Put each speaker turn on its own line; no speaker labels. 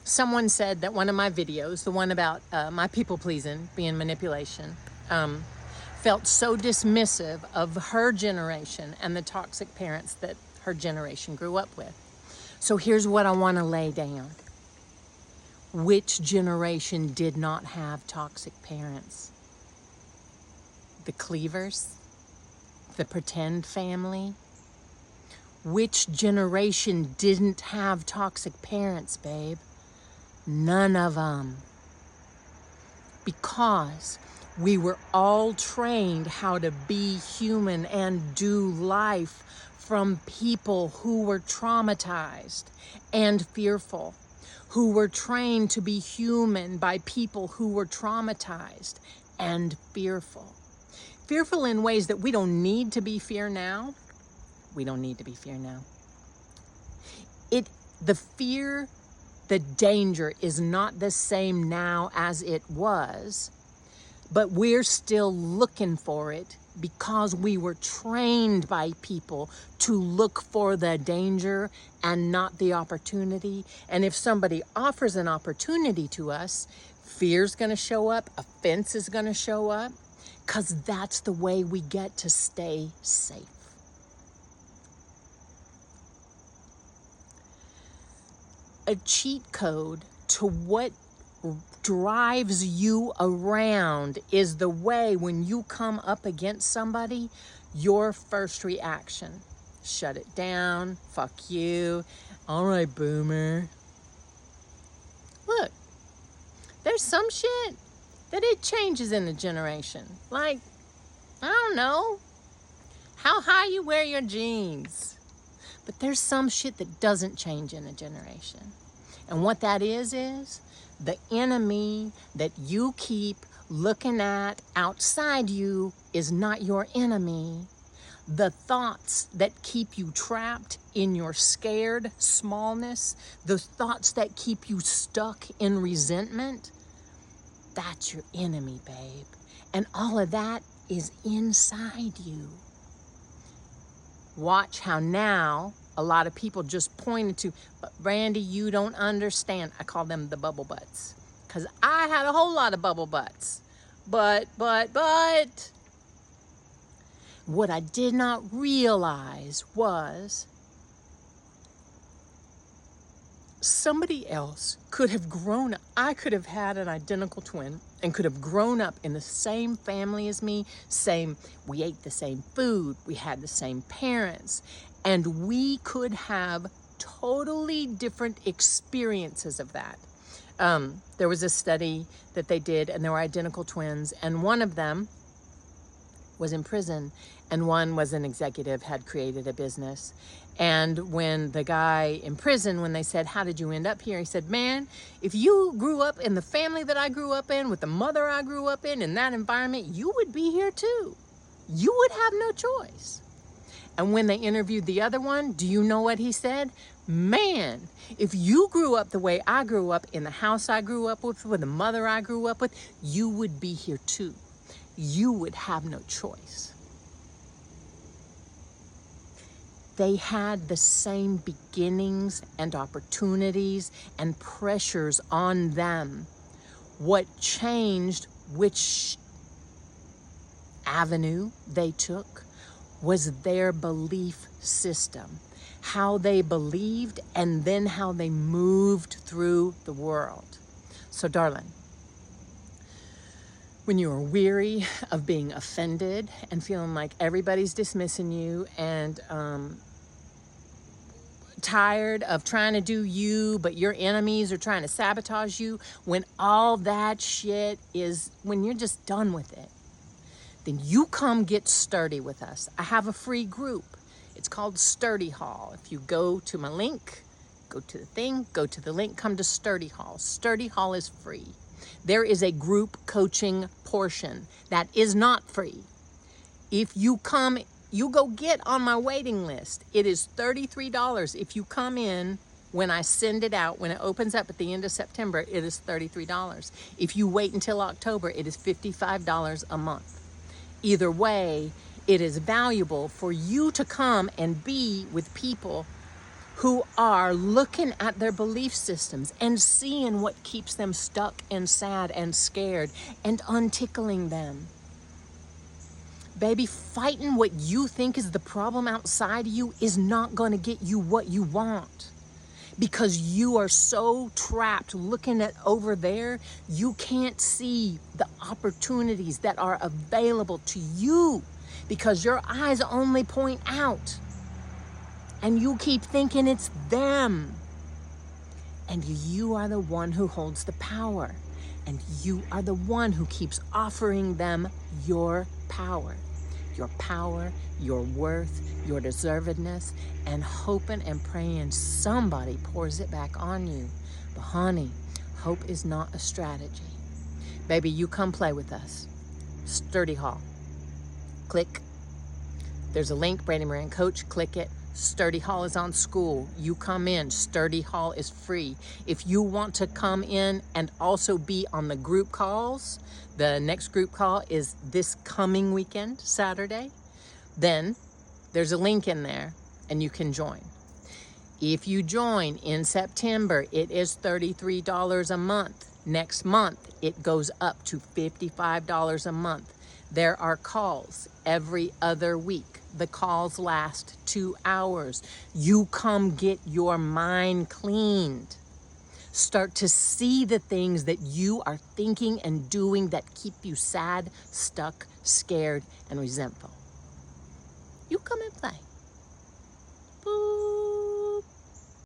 Someone said that one of my videos, the one about my people pleasing being manipulation, felt so dismissive of her generation and the toxic parents that her generation grew up with. So here's what I want to lay down. Which generation did not have toxic parents? The Cleavers? The pretend family? Which generation didn't have toxic parents, babe? None of them. Because we were all trained how to be human and do life from people who were traumatized and fearful, who were trained to be human by people who were traumatized and fearful. Fearful in ways that we don't need to be fear now. We don't need to be fear now. The fear, the danger is not the same now as it was, but we're still looking for it because we were trained by people to look for the danger and not the opportunity. And if somebody offers an opportunity to us, fear's going to show up, offense is going to show up, because that's the way we get to stay safe. A cheat code to what drives you around is the way when you come up against somebody, your first reaction. Shut it down, fuck you, all right, boomer. Look, there's some shit that it changes in a generation. Like, I don't know, how high you wear your jeans. But there's some shit that doesn't change in a generation. And what that is the enemy that you keep looking at outside you is not your enemy. The thoughts that keep you trapped in your scared smallness, the thoughts that keep you stuck in resentment, that's your enemy, babe. And all of that is inside you. Watch how now a lot of people just pointed to, but Randy, you don't understand. I call them the bubble butts, because I had a whole lot of bubble butts. But. What I did not realize was somebody else could have grown up. I could have had an identical twin and could have grown up in the same family as me, we ate the same food, we had the same parents, and we could have totally different experiences of that. There was a study that they did, and there were identical twins, and one of them was in prison, and one was an executive, had created a business. And when the guy in prison, when they said, how did you end up here? He said, man, if you grew up in the family that I grew up in, with the mother I grew up in that environment, you would be here too. You would have no choice. And when they interviewed the other one, do you know what he said? Man, if you grew up the way I grew up, in the house I grew up with the mother I grew up with, you would be here too. You would have no choice. They had the same beginnings and opportunities and pressures on them. What changed which avenue they took was their belief system, how they believed, and then how they moved through the world. So, darling, when you are weary of being offended and feeling like everybody's dismissing you, and tired of trying to do you, but your enemies are trying to sabotage you, when all that shit is, when you're just done with it, then you come get sturdy with us. I have a free group. It's called Sturdy Hall. If you go to my link, go to the thing, go to the link, come to Sturdy Hall. Sturdy Hall is free. There is a group coaching portion that is not free. If you come, you go get on my waiting list. It is $33. If you come in when I send it out, when it opens up at the end of September, it is $33. If you wait until October, it is $55 a month. Either way, it is valuable for you to come and be with people who are looking at their belief systems and seeing what keeps them stuck and sad and scared and untickling them. Baby, fighting what you think is the problem outside of you is not going to get you what you want. Because you are so trapped looking at over there, you can't see the opportunities that are available to you because your eyes only point out. And you keep thinking it's them. And you are the one who holds the power. And you are the one who keeps offering them your power. Your power, your worth, your deservedness, and hoping and praying somebody pours it back on you. But honey, hope is not a strategy. Baby, you come play with us. Sturdy Hall. Click. There's a link, Brandy Moran Coach, click it. Sturdy Hall is on school. You come in. Sturdy Hall is free. If you want to come in and also be on the group calls, the next group call is this coming weekend, Saturday, then there's a link in there and you can join. If you join in September, it is $33 a month. Next month, it goes up to $55 a month. There are calls every other week. The calls last 2 hours. You come get your mind cleaned. Start to see the things that you are thinking and doing that keep you sad, stuck, scared, and resentful. You come and play. Boo.